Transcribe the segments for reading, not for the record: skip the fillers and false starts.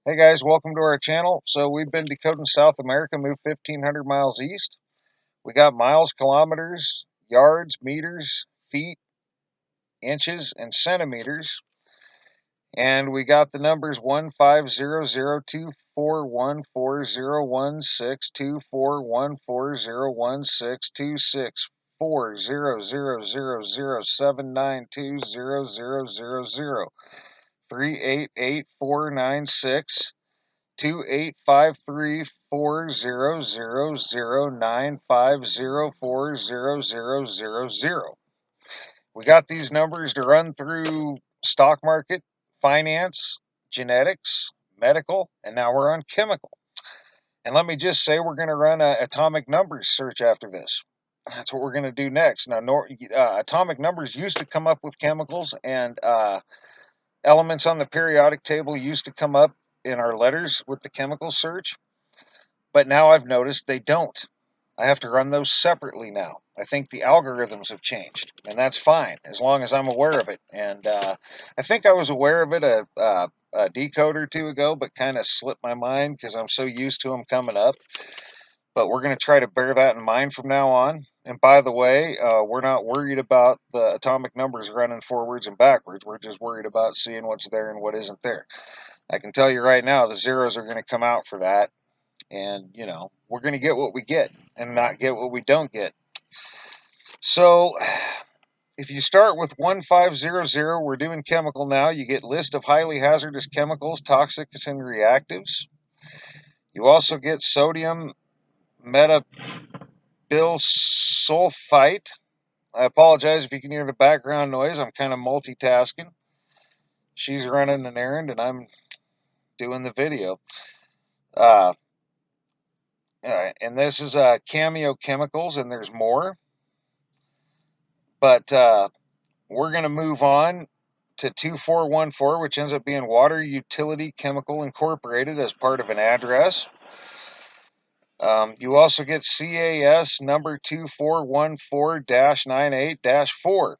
Hey guys, welcome to our channel. So we've been decoding South America, moved 1,500 miles east. We got miles, kilometers, yards, meters, feet, inches, and centimeters. And we got the numbers 15024140162414016240007920000 3888496 285340009504000. We got these numbers to run through stock market, finance, genetics, medical, and now we're on chemical. And let me just say, we're going to run an atomic numbers search after this. That's what we're going to do next. Now, atomic numbers used to come up with chemicals, and elements on the periodic table used to come up in our letters with the chemical search. But now I've noticed they don't. I have to run those separately now. I think the algorithms have changed, and that's fine as long as I'm aware of it. And I think I was aware of it a decode or two ago, but kind of slipped my mind because I'm so used to them coming up. But we're going to try to bear that in mind from now on. And by the way, we're not worried about the atomic numbers running forwards and backwards. We're just worried about seeing what's there and what isn't there. I can tell you right now, the zeros are going to come out for that. And, we're going to get what we get and not get what we don't get. So if you start with 1500, we're doing chemical now. You get list of highly hazardous chemicals, toxics, and reactives. You also get sodium metabilsulfite. I apologize if you can hear the background noise. I'm kind of multitasking. She's running an errand and I'm doing the video. And this is Cameo Chemicals, and there's more. But we're going to move on to 2414, which ends up being Water Utility Chemical Incorporated as part of an address. You also get CAS number 2414-98-4.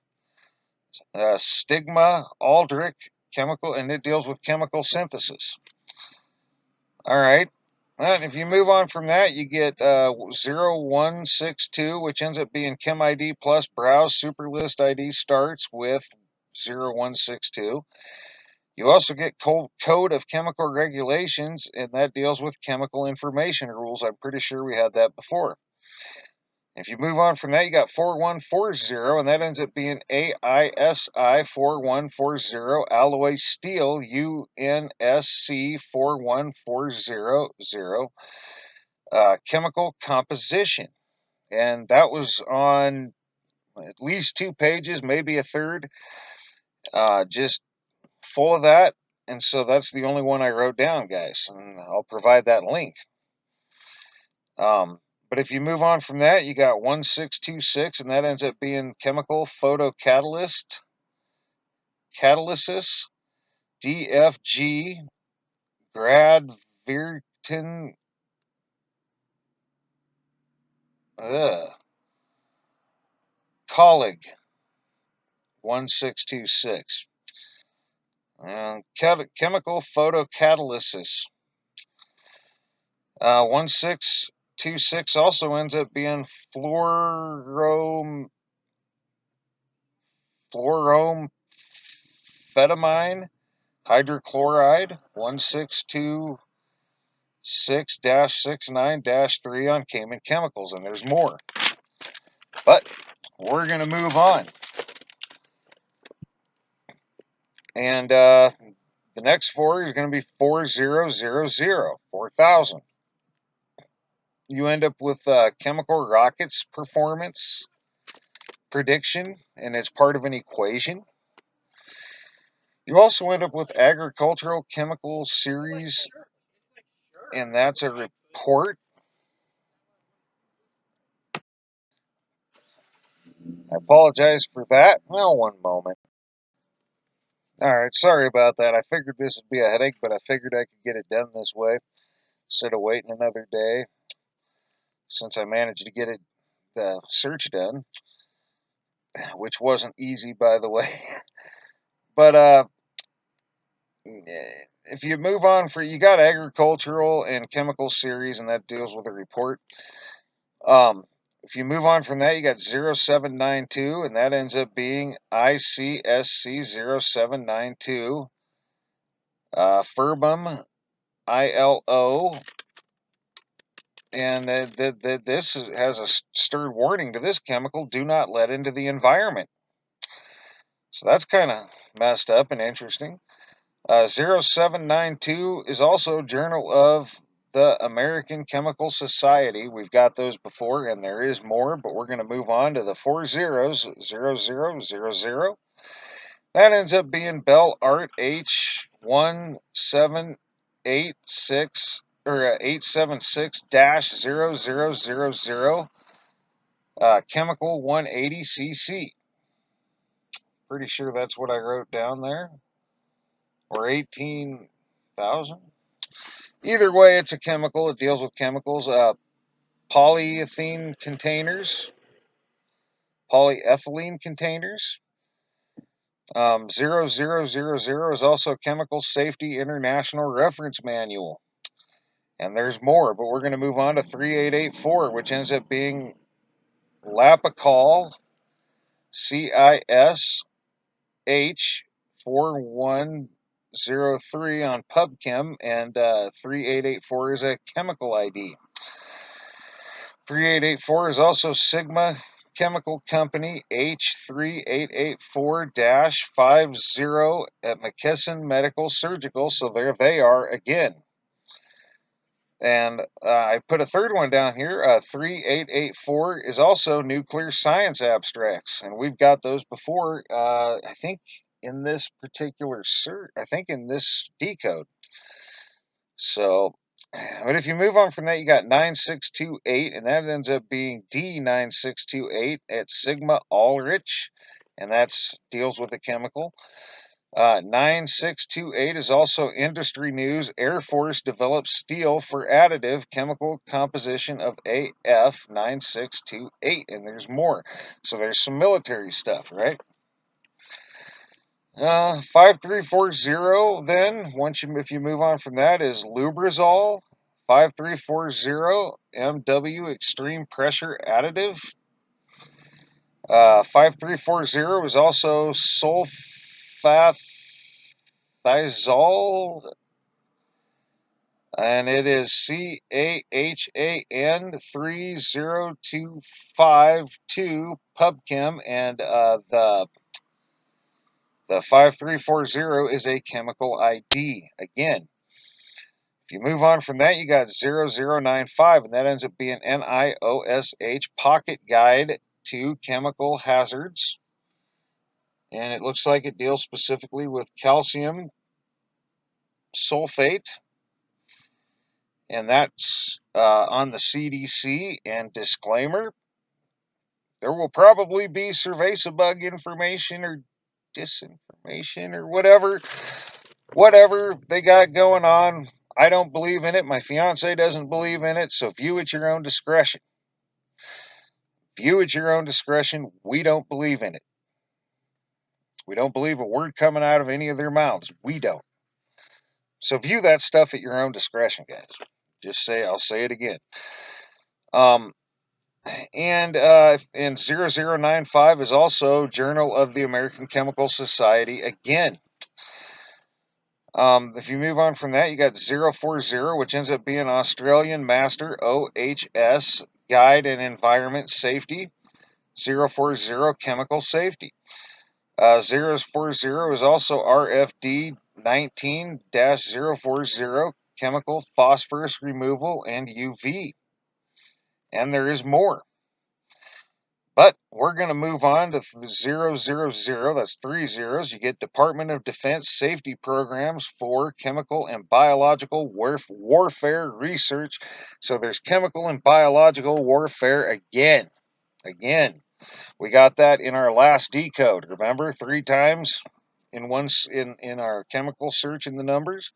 Stigma Aldrich Chemical, and it deals with chemical synthesis. All right. And if you move on from that, you get 0162, which ends up being Chem ID plus browse. Superlist ID starts with 0162. You also get Code of Chemical Regulations, and that deals with chemical information rules. I'm pretty sure we had that before. If you move on from that, you got 4140, and that ends up being AISI 4140, alloy steel UNSC 41400, chemical composition. And that was on at least 2 pages, maybe a third, just full of that. And so that's the only one I wrote down, guys, and I'll provide that link. But if you move on from that, you got 1626, and that ends up being chemical photocatalysis, DFG, Gradvirton, colleague, 1626. And chemical photocatalysis, 1626 also ends up being fluoromphetamine hydrochloride, 1626-69-3 on Cayman Chemicals, and there's more. But we're going to move on. And the next 4 is going to be 4000, 4000. You end up with chemical rockets performance prediction, and it's part of an equation. You also end up with agricultural chemical series, and that's a report. I apologize for that. Well, one moment. All right, sorry about that. I figured this would be a headache, but I figured I could get it done this way instead of waiting another day, since I managed to get the search done, which wasn't easy, by the way. But if you move on you got agricultural and chemical series, and that deals with a report. If you move on from that, you got 0792, and that ends up being ICSC 0792. Furbum ILO, and this has a stern warning to this chemical: do not let into the environment. So that's kind of messed up and interesting. 0792 is also Journal of the American Chemical Society. We've got those before, and there is more, but we're going to move on to the 4 zeros, 0000. That ends up being Bell Art H1786 or 876-0000, chemical 180cc. Pretty sure that's what I wrote down there, or 18,000. Either way, it's a chemical. It deals with chemicals. Polyethylene containers, polyethylene containers. 0000 is also Chemical Safety International Reference Manual. And there's more, but we're going to move on to 3884, which ends up being Lapicol CISH 4103 on PubChem, and 3884 is a chemical ID. 3884 is also Sigma Chemical Company H3884-50 at McKesson Medical Surgical. So there they are again. And I put a third one down here. 3884 is also Nuclear Science Abstracts, and we've got those before. I think in this particular I think in this decode. So, but if you move on from that, you got 9628, and that ends up being D9628 at Sigma Ulrich, and that's deals with a chemical. 9628 is also Industry News. Air Force develops steel for additive chemical composition of AF 9628, and there's more. So there's some military stuff, right? 5340 then, if you move on from that, is Lubrizol. 5340 MW Extreme Pressure Additive. 5340 is also sulfathiazole, and it is CAHAN 30252 PubChem, and the 5340 is a chemical ID. Again, if you move on from that, you got 0095, and that ends up being NIOSH Pocket Guide to Chemical Hazards. And it looks like it deals specifically with calcium sulfate. And that's on the CDC. And disclaimer, there will probably be cerveza-bug information or disinformation or whatever they got going on. I don't believe in it. My fiance doesn't believe in it. So view at your own discretion. View at your own discretion. We don't believe in it. We don't believe a word coming out of any of their mouths. We don't. So view that stuff at your own discretion, guys. I'll say it again. And 0095 is also Journal of the American Chemical Society again. If you move on from that, you got 040, which ends up being Australian Master OHS Guide and Environment Safety. 040 Chemical Safety. 040 is also RFD 19-040 Chemical Phosphorus Removal and UV. And there is more. But we're going to move on to 000. That's 3 zeros. You get Department of Defense Safety Programs for Chemical and Biological Warfare Research. So there's chemical and biological warfare again. We got that in our last decode. Remember, 3 times in our chemical search in the numbers.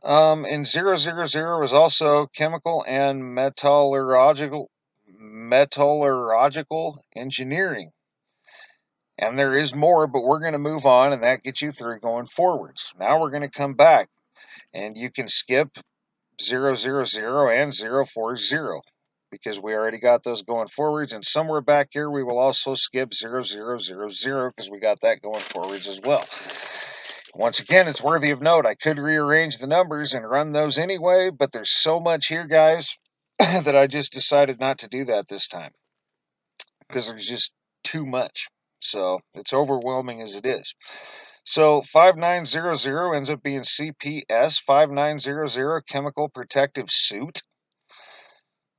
And 000 is also chemical and metallurgical engineering. And there is more, but we're going to move on, and that gets you through going forwards. Now we're going to come back, and you can skip 000 and 040 because we already got those going forwards. And somewhere back here, we will also skip 0000 because we got that going forwards as well. Once again, it's worthy of note. I could rearrange the numbers and run those anyway, but there's so much here, guys, that I just decided not to do that this time because there's just too much. So it's overwhelming as it is. So 5900 ends up being CPS 5900 chemical protective suit.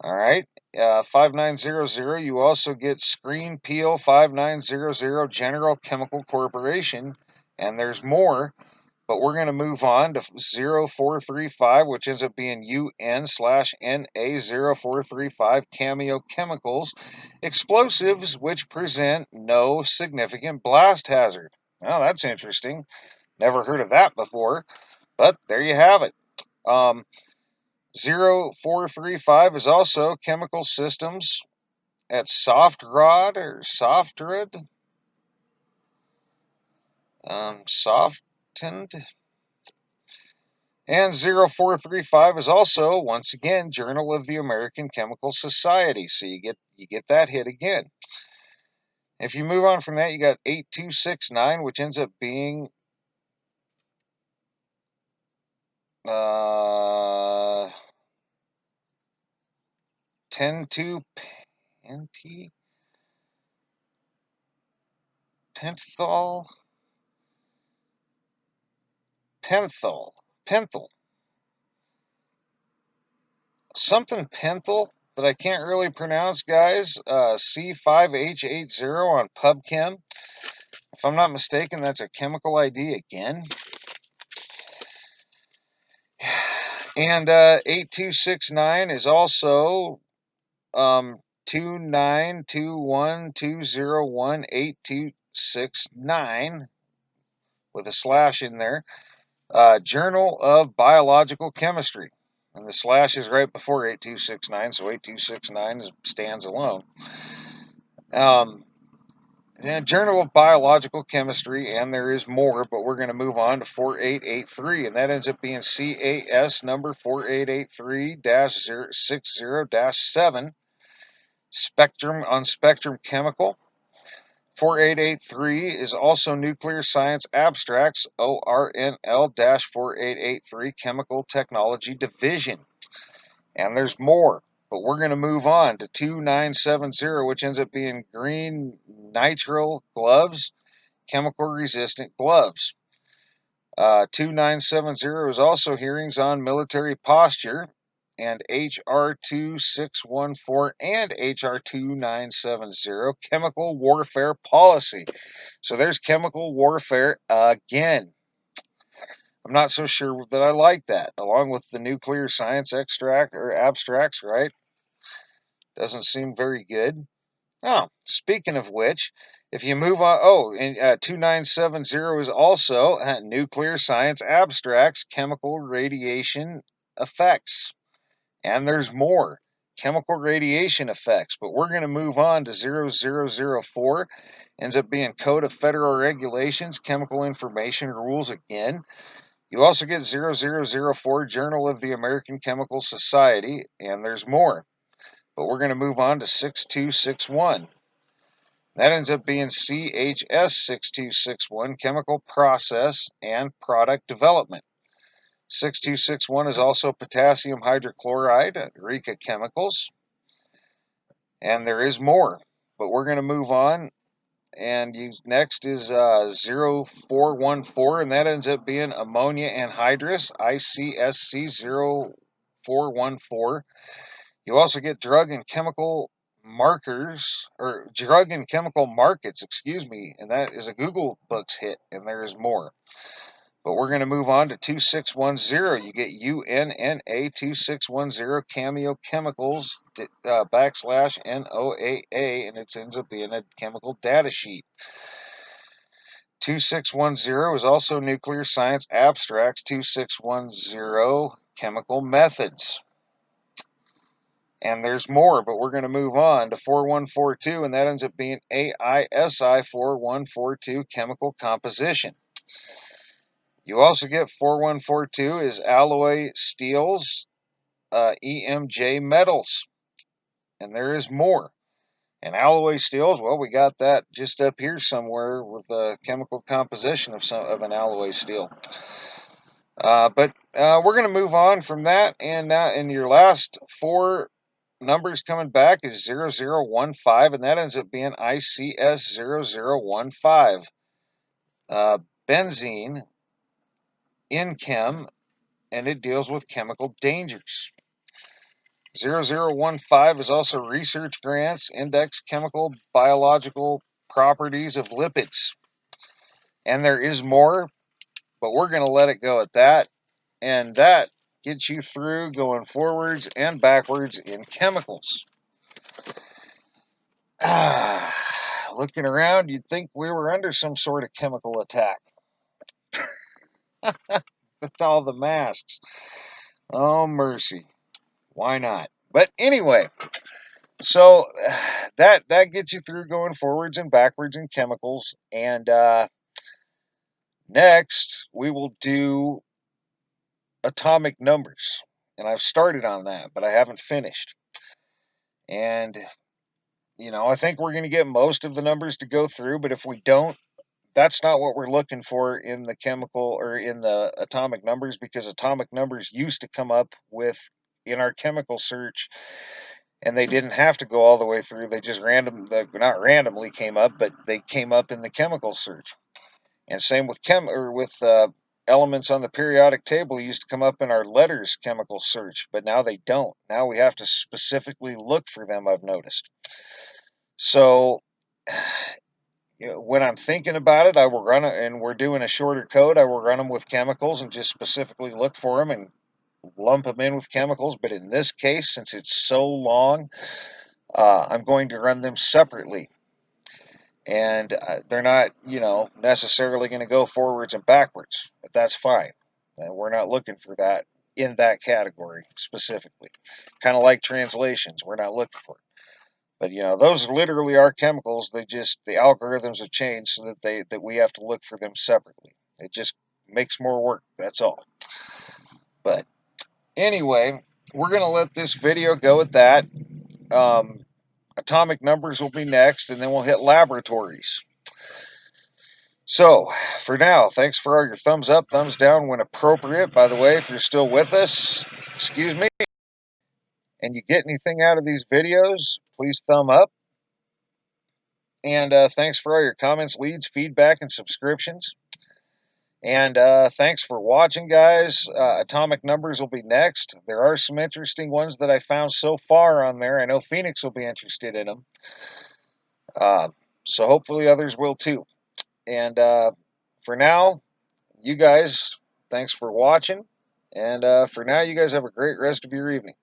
All right. 5900, you also get Screen Peel 5900 General Chemical Corporation, and there's more. But we're going to move on to 0435, which ends up being UN/NA0435 Cameo Chemicals, explosives which present no significant blast hazard. Well, that's interesting. Never heard of that before, but there you have it. 0435 is also chemical systems at Softrod or Softrod, Softened. And 0435 is also, once again, Journal of the American Chemical Society. So you get that hit again. If you move on from that, you got 8269, which ends up being 10-2 penthol, something penthol that I can't really pronounce, guys. C5H80 on PubChem. If I'm not mistaken, that's a chemical ID again. And 8269 is also 2921201869 with a slash in there. Journal of Biological Chemistry. And the slash is right before 8269, so 8269 stands alone. Journal of Biological Chemistry, and there is more, but we're going to move on to 4883, and that ends up being CAS number 4883-60-7, Spectrum Chemical. 4883 is also Nuclear Science Abstracts, ORNL-4883, Chemical Technology Division. And there's more, but we're going to move on to 2970, which ends up being Green Nitrile Gloves, Chemical Resistant Gloves. 2970 is also hearings on military posture, and HR 2614 and HR 2970, chemical warfare policy. So there's chemical warfare again. I'm not so sure that I like that, along with the nuclear science extract or abstracts, right? Doesn't seem very good. Oh, speaking of which, if you move on, and 2970 is also Nuclear Science Abstracts, Chemical Radiation Effects. And there's more chemical radiation effects, but we're going to move on to 0004. Ends up being Code of Federal Regulations, Chemical Information Rules again. You also get 0004 Journal of the American Chemical Society, and there's more. But we're going to move on to 6261. That ends up being CHS 6261, Chemical Process and Product Development. 6261 is also potassium hydrochloride at Rika Chemicals. And there is more, but we're going to move on. And next is 0414, and that ends up being ammonia anhydrous, ICSC 0414. You also get drug and chemical markets, excuse me, and that is a Google Books hit, and there is more. But we're going to move on to 2610. You get UNNA 2610 Cameo Chemicals /NOAA, and it ends up being a chemical data sheet. 2610 is also Nuclear Science Abstracts 2610 Chemical Methods. And there's more, but we're going to move on to 4142, and that ends up being AISI 4142 chemical composition. You also get 4142 is alloy steels, EMJ metals, and there is more. And alloy steels, well, we got that just up here somewhere with the chemical composition of an alloy steel. But we're going to move on from that, and now in your last four numbers coming back is 0015, and that ends up being ICS 0015. Benzene in chem, and it deals with chemical dangers. 0015 is also research grants, index chemical biological properties of lipids. And there is more, but we're going to let it go at that. And that gets you through going forwards and backwards in chemicals. Looking around, you'd think we were under some sort of chemical attack with all the masks. Oh, mercy. Why not? But anyway, so that gets you through going forwards and backwards in chemicals. And next, we will do atomic numbers. And I've started on that, but I haven't finished. And, I think we're going to get most of the numbers to go through, but if we don't, that's not what we're looking for in the chemical or in the atomic numbers, because atomic numbers used to come up with in our chemical search, and they didn't have to go all the way through. They just not randomly came up, but they came up in the chemical search. And same with elements on the periodic table used to come up in our letters chemical search, but now they don't. Now we have to specifically look for them, I've noticed. So when I'm thinking about it, I will run it, and we're doing a shorter code. I will run them with chemicals and just specifically look for them and lump them in with chemicals. But in this case, since it's so long, I'm going to run them separately. And they're not, necessarily going to go forwards and backwards, but that's fine. And we're not looking for that in that category specifically. Kind of like translations, we're not looking for it. But those literally are chemicals. The algorithms have changed so that we have to look for them separately. It just makes more work. That's all. But anyway, we're gonna let this video go at that. Atomic numbers will be next, and then we'll hit laboratories. So for now, thanks for all your thumbs up, thumbs down when appropriate. By the way, if you're still with us, excuse me, and you get anything out of these videos, please thumb up. And thanks for all your comments, leads, feedback, and subscriptions. And thanks for watching, guys. Atomic numbers will be next. There are some interesting ones that I found so far on there. I know Phoenix will be interested in them. So hopefully others will too. And for now, you guys, thanks for watching. And for now, you guys have a great rest of your evening.